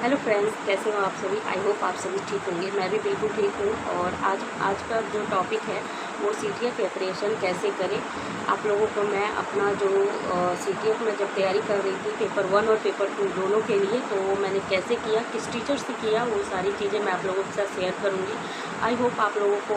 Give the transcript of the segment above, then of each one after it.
Hello friends, कैसे हो आप सभी। आई होप आप सभी ठीक होंगे। मैं भी बिल्कुल ठीक हूँ। और आज का जो टॉपिक है वो सीटीएट प्रिपरेशन कैसे करें। आप लोगों को मैं अपना जो सीटीएट में जब तैयारी कर रही थी पेपर 1 और पेपर 2 दोनों के लिए, तो मैंने कैसे किया, किस टीचर से किया, वो सारी चीज़ें मैं आप लोगों के साथ शेयर करूँगी। आई होप आप लोगों को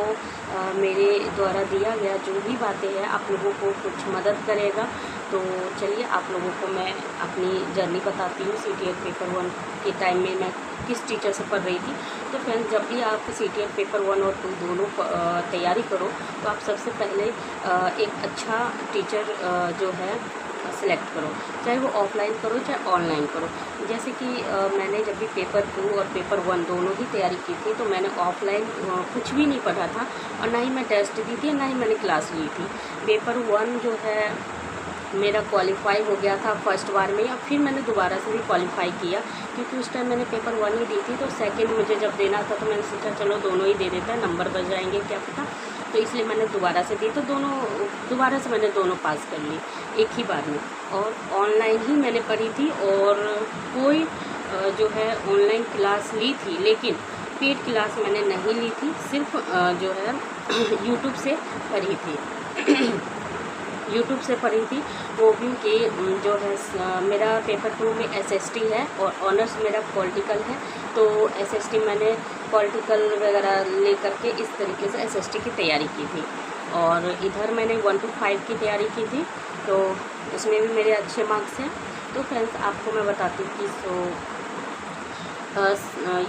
मेरे द्वारा दिया गया जो भी बातें हैं आप लोगों को कुछ मदद करेगा। तो चलिए आप लोगों को मैं अपनी जर्नी बताती हूँ। सीटीएट पेपर 1 के टाइम में मैं किस टीचर से पढ़ रही थी। तो फ्रेंड्स, जब भी आप सीटीएट पेपर 1 और 2 दोनों तैयारी करो तो आप सबसे पहले एक अच्छा टीचर जो है सिलेक्ट करो, चाहे वो ऑफलाइन करो चाहे ऑनलाइन करो। जैसे कि मैंने जब भी पेपर 2 और पेपर 1 दोनों ही तैयारी की थी तो मैंने ऑफलाइन कुछ भी नहीं पढ़ा था, और ना ही मैं टेस्ट दी थी, ना ही मैंने क्लास ली थी। पेपर 1 जो है मेरा क्वालिफाई हो गया था फर्स्ट बार में, या फिर मैंने दोबारा से भी क्वालिफाई किया, क्योंकि उस टाइम मैंने पेपर 1 ही दी थी। तो सेकंड मुझे जब देना था तो मैंने सोचा चलो दोनों ही दे देते हैं, नंबर बच जाएंगे क्या पता। तो इसलिए मैंने दोबारा से दी, तो दोबारा से मैंने दोनों पास कर ली एक ही बार में। और ऑनलाइन ही मैंने पढ़ी थी, और कोई जो है ऑनलाइन क्लास ली थी, लेकिन पेड क्लास मैंने नहीं ली थी, सिर्फ जो है यूट्यूब से पढ़ी थी। यूट्यूब से पढ़ी थी, वो भी कि जो है मेरा पेपर 2 में एसएसटी है और ऑनर्स मेरा पॉलिटिकल है। तो एसएसटी मैंने पॉलिटिकल वगैरह ले करके इस तरीके से एसएसटी की तैयारी की थी। और इधर मैंने 1 to 5 की तैयारी की थी, तो उसमें भी मेरे अच्छे मार्क्स हैं। तो फ्रेंड्स, आपको मैं बताती हूँ कि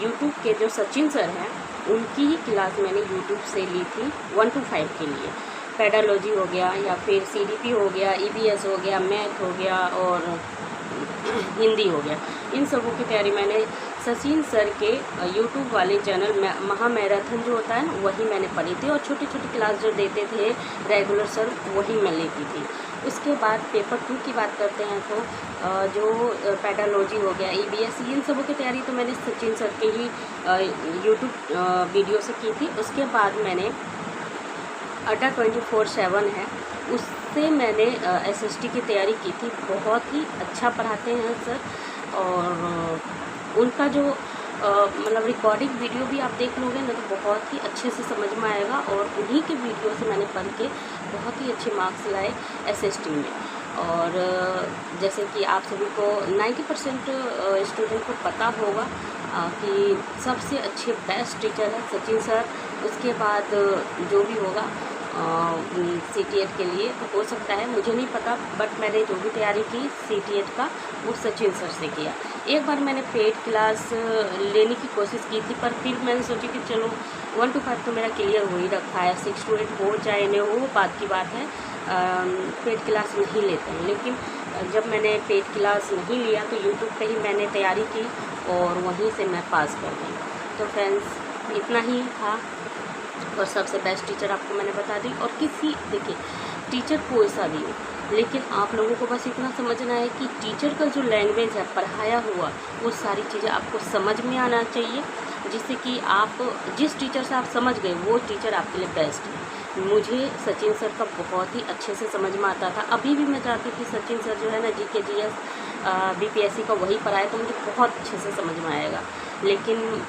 यूट्यूब के जो सचिन सर हैं उनकी ही क्लास मैंने यूट्यूब से ली थी 1 to 5 के लिए। पेडालॉजी हो गया, या फिर सीडीपी हो गया, ईबीएस हो गया, मैथ हो गया, और हिंदी हो गया। इन सबों की तैयारी मैंने सचिन सर के यूट्यूब वाले चैनल में महा मैराथन जो होता है वही मैंने पढ़ी थी, और छोटी छोटी क्लास जो देते थे रेगुलर सर वही मैं लेती थी। उसके बाद पेपर 2 की बात करते हैं तो जो पेडालॉजी हो गया, ईबीएस, इन सबों की तैयारी तो मैंने सचिन सर के ही यूट्यूब वीडियो से की थी। उसके बाद मैंने अड्डा 24/7 है, उससे मैंने एसएसटी की तैयारी की थी। बहुत ही अच्छा पढ़ाते हैं सर, और उनका जो मतलब रिकॉर्डिंग वीडियो भी आप देख लोगे ना तो बहुत ही अच्छे से समझ में आएगा। और उन्हीं के वीडियो से मैंने पढ़ के बहुत ही अच्छे मार्क्स लाए एसएसटी में। और जैसे कि आप सभी को 90% स्टूडेंट को पता होगा कि सबसे अच्छे बेस्ट टीचर है सचिन सर। उसके बाद जो भी होगा सीटीएट के लिए तो हो सकता है, मुझे नहीं पता, बट मैंने जो भी तैयारी की सीटीएट का वो सचिन सर से किया। एक बार मैंने पेड क्लास लेने की कोशिश की थी, पर फिर मैंने सोची कि चलो 1 to 5 तो मेरा क्लियर हो ही रखा है, 6 to 8 हो चाहे नहीं हो, बात की बात है। पेड क्लास नहीं लेते हैं, लेकिन जब मैंने पेड क्लास नहीं लिया तो यूट्यूब पे ही मैंने तैयारी की, और वहीं से मैं पास कर गई। तो फ्रेंड्स, इतना ही था, और सबसे बेस्ट टीचर आपको मैंने बता दी। और देखिए, टीचर कोई सा भी हो, लेकिन आप लोगों को बस इतना समझना है कि टीचर का जो लैंग्वेज है पढ़ाया हुआ, वो सारी चीज़ें आपको समझ में आना चाहिए, जिससे कि आप जिस टीचर से आप समझ गए वो टीचर आपके लिए बेस्ट है। मुझे सचिन सर का बहुत ही अच्छे से समझ में आता था। अभी भी मैं चाहती थी सचिन सर जो है ना जीके जीएस बीपीएससी का वही पढ़ाए तो मुझे बहुत अच्छे से समझ में आएगा। लेकिन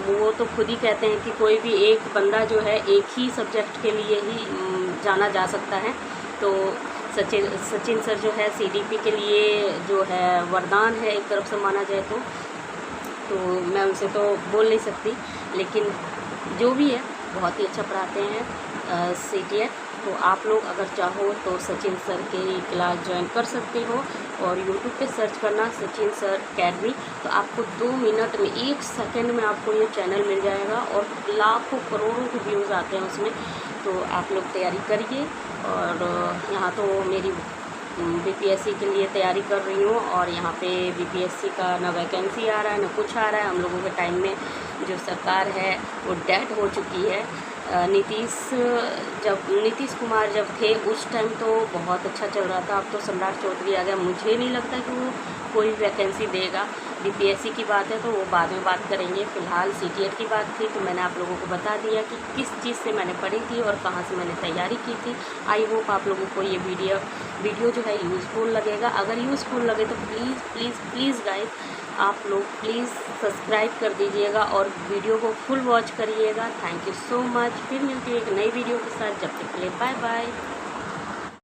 वो तो खुद ही कहते हैं कि कोई भी एक बंदा जो है एक ही सब्जेक्ट के लिए ही जाना जा सकता है। तो सचिन सर जो है सीडीपी के लिए जो है वरदान है एक तरफ से माना जाए तो मैं उनसे तो बोल नहीं सकती, लेकिन जो भी है बहुत ही अच्छा पढ़ाते हैं सीटीएट। तो आप लोग अगर चाहो तो सचिन सर के क्लास ज्वाइन कर सकते हो, और यूट्यूब पे सर्च करना सचिन सर अकेडमी, तो आपको 2 मिनट में 1 सेकंड में आपको ये चैनल मिल जाएगा, और लाखों करोड़ों के व्यूज़ आते हैं उसमें। तो आप लोग तैयारी करिए। और यहाँ तो मेरी बीपीएससी के लिए तैयारी कर रही हूँ, और यहाँ पे बीपीएससी का ना वैकेंसी आ रहा है ना कुछ आ रहा है। हम लोगों के टाइम में जो सरकार है वो डेड हो चुकी है। नीतीश कुमार जब थे उस टाइम तो बहुत अच्छा चल रहा था, अब तो सम्राट चौधरी आ गया, मुझे नहीं लगता कि वो कोई वैकेंसी देगा। बीपीएससी की बात है तो वो बाद में बात करेंगे। फ़िलहाल सीटीएट की बात थी तो मैंने आप लोगों को बता दिया कि किस चीज़ से मैंने पढ़ी थी और कहाँ से मैंने तैयारी की थी। आई होप आप लोगों को ये वीडियो जो है यूज़फुल लगेगा। अगर यूज़फुल लगे तो प्लीज़ प्लीज़ प्लीज़ गाइस आप लोग प्लीज़ सब्सक्राइब कर दीजिएगा और वीडियो को फुल वॉच करिएगा। Thank you so much. फिर मिलती है एक नई वीडियो के साथ, जब तक के लिए बाय बाय।